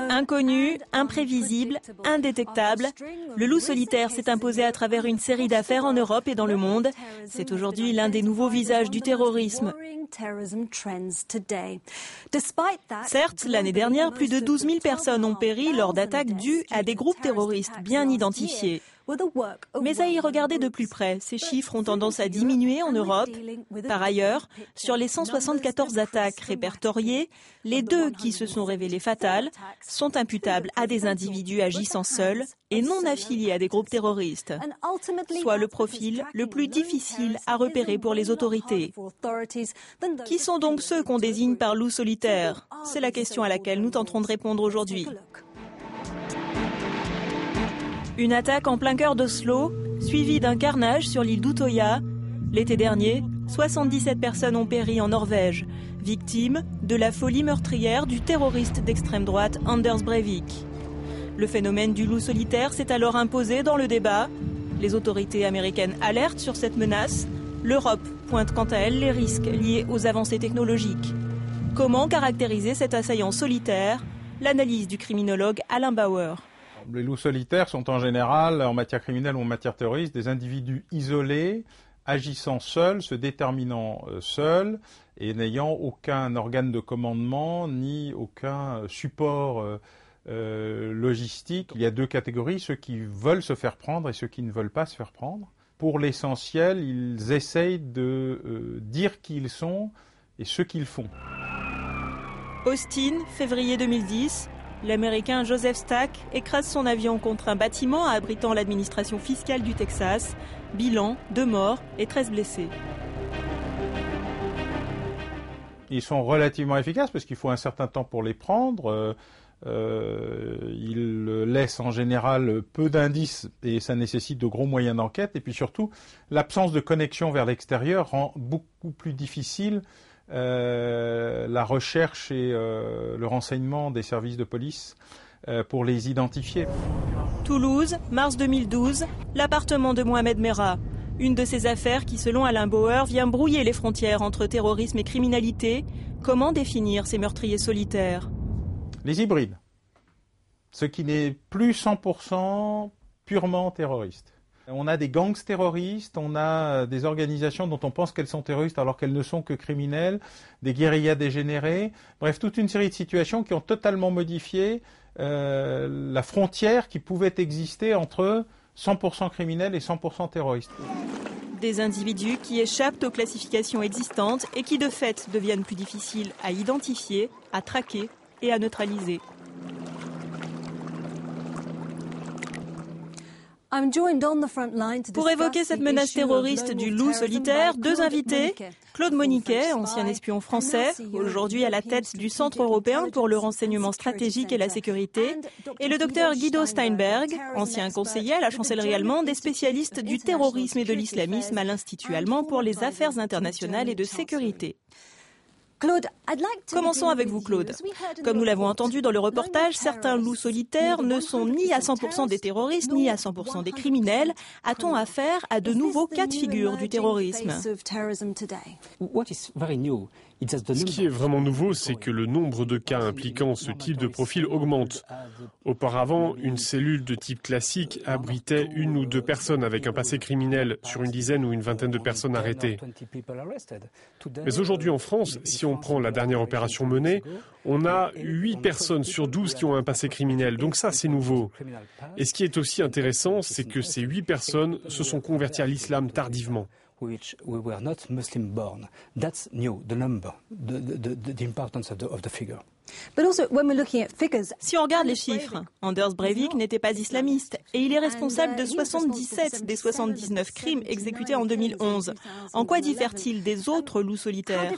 Inconnu, imprévisible, indétectable, le loup solitaire s'est imposé à travers une série d'affaires en Europe et dans le monde. C'est aujourd'hui l'un des nouveaux visages du terrorisme. Certes, l'année dernière, plus de 12 000 personnes ont péri lors d'attaques dues à des groupes terroristes bien identifiés. Mais à y regarder de plus près, ces chiffres ont tendance à diminuer en Europe. Par ailleurs, sur les 174 attaques répertoriées, les 2 qui se sont révélées fatales sont imputables à des individus agissant seuls et non affiliés à des groupes terroristes, soit le profil le plus difficile à repérer pour les autorités. Qui sont donc ceux qu'on désigne par loup solitaire? C'est la question à laquelle nous tenterons de répondre aujourd'hui. Une attaque en plein cœur d'Oslo, suivie d'un carnage sur l'île d'Utoya. L'été dernier, 77 personnes ont péri en Norvège, victimes de la folie meurtrière du terroriste d'extrême droite Anders Breivik. Le phénomène du loup solitaire s'est alors imposé dans le débat. Les autorités américaines alertent sur cette menace. L'Europe pointe quant à elle les risques liés aux avancées technologiques. Comment caractériser cet assaillant solitaire? L'analyse du criminologue Alain Bauer. Les loups solitaires sont en général, en matière criminelle ou en matière terroriste, des individus isolés, agissant seuls, se déterminant seuls et n'ayant aucun organe de commandement ni aucun support logistique. Il y a 2 catégories, ceux qui veulent se faire prendre et ceux qui ne veulent pas se faire prendre. Pour l'essentiel, ils essayent de dire qui ils sont et ce qu'ils font. Austin, février 2010. L'Américain Joseph Stack écrase son avion contre un bâtiment abritant l'administration fiscale du Texas. Bilan, 2 morts et 13 blessés. Ils sont relativement efficaces parce qu'il faut un certain temps pour les prendre. Ils laissent en général peu d'indices et ça nécessite de gros moyens d'enquête. Et puis surtout, l'absence de connexion vers l'extérieur rend beaucoup plus difficile la recherche et le renseignement des services de police pour les identifier. Toulouse, mars 2012, l'appartement de Mohamed Merah. Une de ces affaires qui, selon Alain Bauer, vient brouiller les frontières entre terrorisme et criminalité. Comment définir ces meurtriers solitaires? Les hybrides. Ce qui n'est plus 100% purement terroriste. On a des gangs terroristes, on a des organisations dont on pense qu'elles sont terroristes alors qu'elles ne sont que criminelles, des guérillas dégénérées, bref, toute une série de situations qui ont totalement modifié la frontière qui pouvait exister entre 100% criminels et 100% terroristes. Des individus qui échappent aux classifications existantes et qui de fait deviennent plus difficiles à identifier, à traquer et à neutraliser. Pour évoquer cette menace terroriste du loup solitaire, 2 invités. Claude Moniquet, ancien espion français, aujourd'hui à la tête du Centre européen pour le renseignement stratégique et la sécurité, et le docteur Guido Steinberg, ancien conseiller à la chancellerie allemande et spécialiste du terrorisme et de l'islamisme à l'Institut allemand pour les affaires internationales et de sécurité. Commençons avec vous, Claude. Comme nous l'avons entendu dans le reportage, certains loups solitaires ne sont ni à 100% des terroristes, ni à 100% des criminels. A-t-on affaire à de nouveaux cas de figure du terrorisme? Ce qui est vraiment nouveau, c'est que le nombre de cas impliquant ce type de profil augmente. Auparavant, une cellule de type classique abritait 1 ou 2 personnes avec un passé criminel sur une dizaine ou une vingtaine de personnes arrêtées. Mais aujourd'hui en France, si on prend la dernière opération menée, on a 8 personnes sur 12 qui ont un passé criminel. Donc ça, c'est nouveau. Et ce qui est aussi intéressant, c'est que ces 8 personnes se sont converties à l'islam tardivement. Which we were not Muslim born. That's new, the number, the importance of the figure. Si on regarde les chiffres, Anders Breivik n'était pas islamiste et il est responsable de 77 des 79 crimes exécutés en 2011. En quoi diffère-t-il des autres loups solitaires?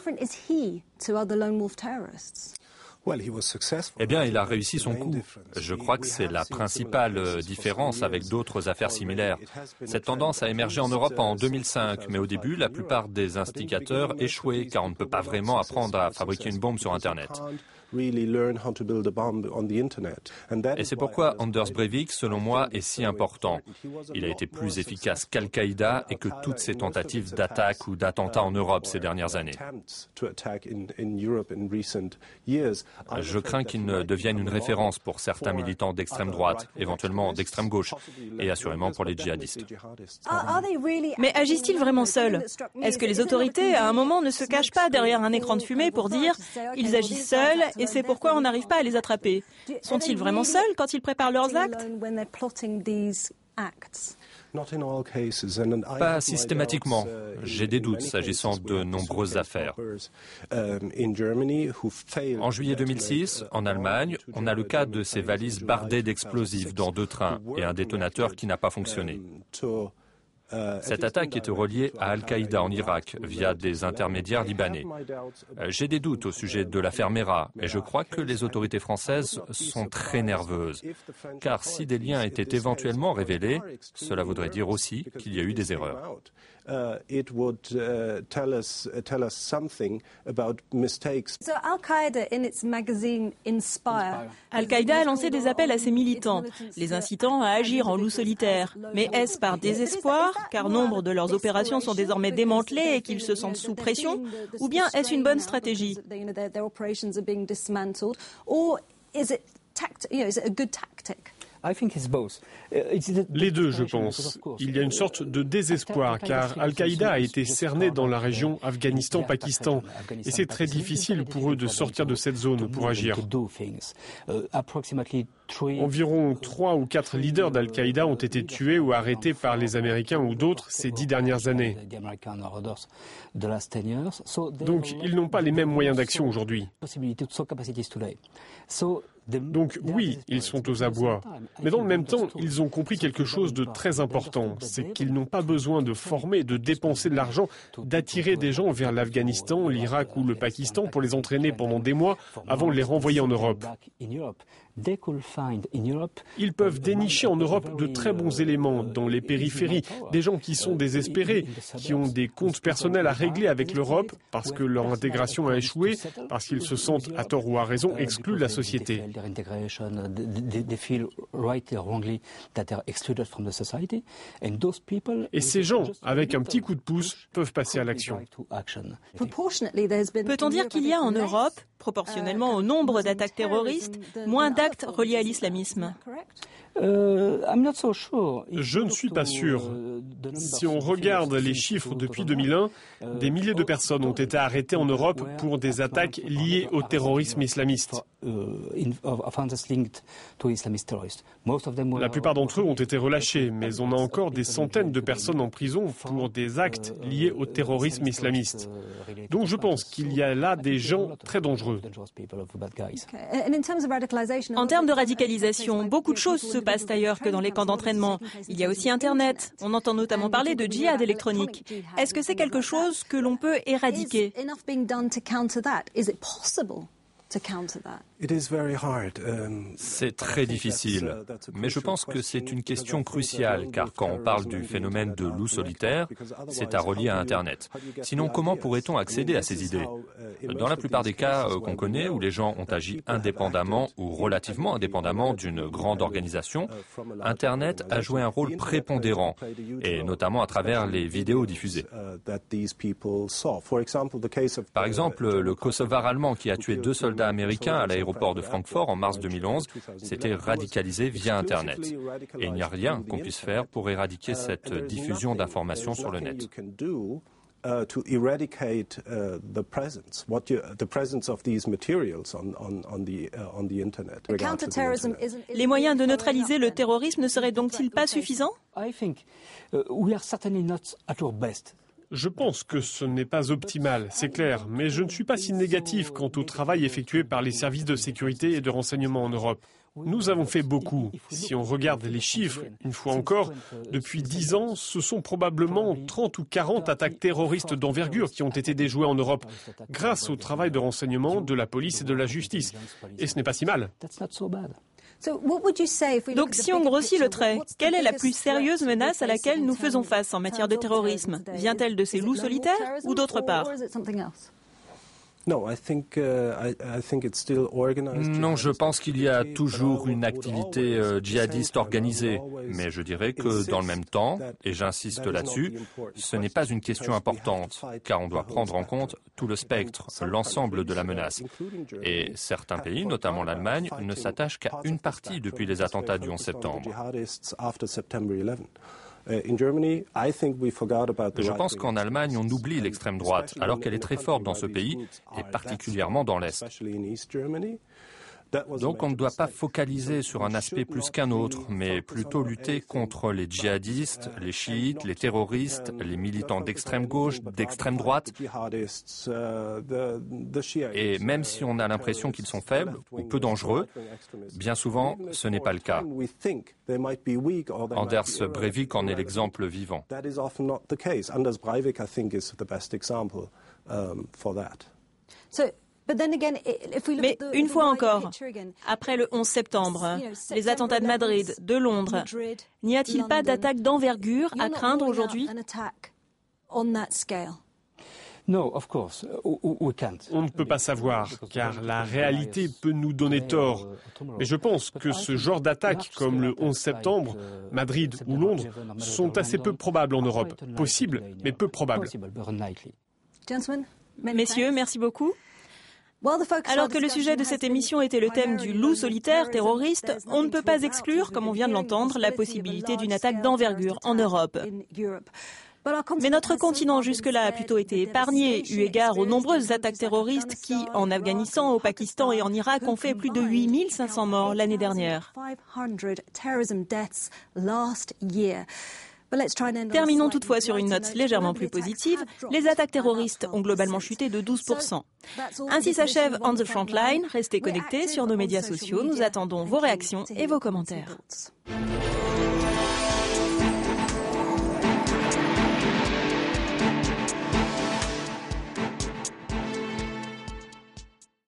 Eh bien, il a réussi son coup. Je crois que c'est la principale différence avec d'autres affaires similaires. Cette tendance a émergé en Europe en 2005, mais au début, la plupart des instigateurs échouaient, car on ne peut pas vraiment apprendre à fabriquer une bombe sur Internet. Et c'est pourquoi Anders Breivik, selon moi, est si important. Il a été plus efficace qu'Al-Qaïda et que toutes ces tentatives d'attaque ou d'attentats en Europe ces dernières années. Je crains qu'il ne devienne une référence pour certains militants d'extrême droite, éventuellement d'extrême gauche, et assurément pour les djihadistes. Mais agissent-ils vraiment seuls? Est-ce que les autorités, à un moment, ne se cachent pas derrière un écran de fumée pour dire « ils agissent seuls et c'est pourquoi on n'arrive pas à les attraper » Sont-ils vraiment seuls quand ils préparent leurs actes? Pas systématiquement. J'ai des doutes s'agissant de nombreuses affaires. En juillet 2006, en Allemagne, on a le cas de ces valises bardées d'explosifs dans 2 trains et un détonateur qui n'a pas fonctionné. Cette attaque était reliée à Al-Qaïda en Irak via des intermédiaires libanais. J'ai des doutes au sujet de l'affaire Mera et je crois que les autorités françaises sont très nerveuses. Car si des liens étaient éventuellement révélés, cela voudrait dire aussi qu'il y a eu des erreurs. Al-Qaïda a lancé des appels à ses militants, les incitant à agir en loup solitaire. Mais est-ce par désespoir, car nombre de leurs opérations sont désormais démantelées et qu'ils se sentent sous pression, ou bien est-ce une bonne stratégie? Les deux, je pense. Il y a une sorte de désespoir, car Al-Qaïda a été cerné dans la région Afghanistan-Pakistan, et c'est très difficile pour eux de sortir de cette zone pour agir. Environ 3 ou 4 leaders d'Al-Qaïda ont été tués ou arrêtés par les Américains ou d'autres ces 10 dernières années. Donc, ils n'ont pas les mêmes moyens d'action aujourd'hui. Donc oui, ils sont aux abois. Mais dans le même temps, ils ont compris quelque chose de très important. C'est qu'ils n'ont pas besoin de former, de dépenser de l'argent, d'attirer des gens vers l'Afghanistan, l'Irak ou le Pakistan pour les entraîner pendant des mois avant de les renvoyer en Europe. Ils peuvent dénicher en Europe de très bons éléments dans les périphéries, des gens qui sont désespérés, qui ont des comptes personnels à régler avec l'Europe parce que leur intégration a échoué, parce qu'ils se sentent, à tort ou à raison, exclus de la société. Et ces gens, avec un petit coup de pouce, peuvent passer à l'action. Peut-on dire qu'il y a en Europe, proportionnellement au nombre d'attaques terroristes, moins d'actes reliés à l'islamisme? Je ne suis pas sûr. Si on regarde les chiffres depuis 2001, des milliers de personnes ont été arrêtées en Europe pour des attaques liées au terrorisme islamiste. La plupart d'entre eux ont été relâchés, mais on a encore des centaines de personnes en prison pour des actes liés au terrorisme islamiste. Donc je pense qu'il y a là des gens très dangereux. En termes de radicalisation, beaucoup de choses se passent ailleurs que dans les camps d'entraînement. Il y a aussi Internet. On entend notamment parler de djihad électronique. Est-ce que c'est quelque chose que l'on peut éradiquer? C'est très difficile, mais je pense que c'est une question cruciale, car quand on parle du phénomène de loup solitaire, c'est à relier à Internet. Sinon, comment pourrait-on accéder à ces idées? Dans la plupart des cas qu'on connaît, où les gens ont agi indépendamment ou relativement indépendamment d'une grande organisation, Internet a joué un rôle prépondérant, et notamment à travers les vidéos diffusées. Par exemple, le Kosovar allemand qui a tué 2 soldats américains à l'aéroport de Francfort en mars 2011 s'était radicalisé via Internet. Et il n'y a rien qu'on puisse faire pour éradiquer cette diffusion d'informations sur le net. Les moyens de neutraliser le terrorisme ne seraient donc-ils pas suffisants? Je pense que ce n'est pas optimal, c'est clair, mais je ne suis pas si négatif quant au travail effectué par les services de sécurité et de renseignement en Europe. Nous avons fait beaucoup. Si on regarde les chiffres, une fois encore, depuis 10 ans, ce sont probablement 30 ou 40 attaques terroristes d'envergure qui ont été déjouées en Europe, grâce au travail de renseignement de la police et de la justice. Et ce n'est pas si mal. Donc si on grossit le trait, quelle est la plus sérieuse menace à laquelle nous faisons face en matière de terrorisme? Vient-elle de ces loups solitaires ou d'autre part? Non, je pense qu'il y a toujours une activité djihadiste organisée, mais je dirais que dans le même temps, et j'insiste là-dessus, ce n'est pas une question importante, car on doit prendre en compte tout le spectre, l'ensemble de la menace. Et certains pays, notamment l'Allemagne, ne s'attachent qu'à une partie depuis les attentats du 11 septembre. Je pense qu'en Allemagne, on oublie l'extrême droite, alors qu'elle est très forte dans ce pays, et particulièrement dans l'Est. Donc on ne doit pas focaliser sur un aspect plus qu'un autre, mais plutôt lutter contre les djihadistes, les chiites, les terroristes, les militants d'extrême gauche, d'extrême droite. Et même si on a l'impression qu'ils sont faibles ou peu dangereux, bien souvent ce n'est pas le cas. Anders Breivik en est l'exemple vivant. Mais une fois encore, après le 11 septembre, les attentats de Madrid, de Londres, n'y a-t-il pas d'attaque d'envergure à craindre aujourd'hui ? No, of course, we can't. On ne peut pas savoir, car la réalité peut nous donner tort. Mais je pense que ce genre d'attaques, comme le 11 septembre, Madrid ou Londres, sont assez peu probables en Europe. Possibles, mais peu probables. Messieurs, merci beaucoup. Alors que le sujet de cette émission était le thème du loup solitaire terroriste, on ne peut pas exclure, comme on vient de l'entendre, la possibilité d'une attaque d'envergure en Europe. Mais notre continent jusque-là a plutôt été épargné, eu égard aux nombreuses attaques terroristes qui, en Afghanistan, au Pakistan et en Irak, ont fait plus de 8500 morts l'année dernière. Terminons toutefois sur une note légèrement plus positive. Les attaques terroristes ont globalement chuté de 12%. Ainsi s'achève On the Frontline. Restez connectés sur nos médias sociaux. Nous attendons vos réactions et vos commentaires.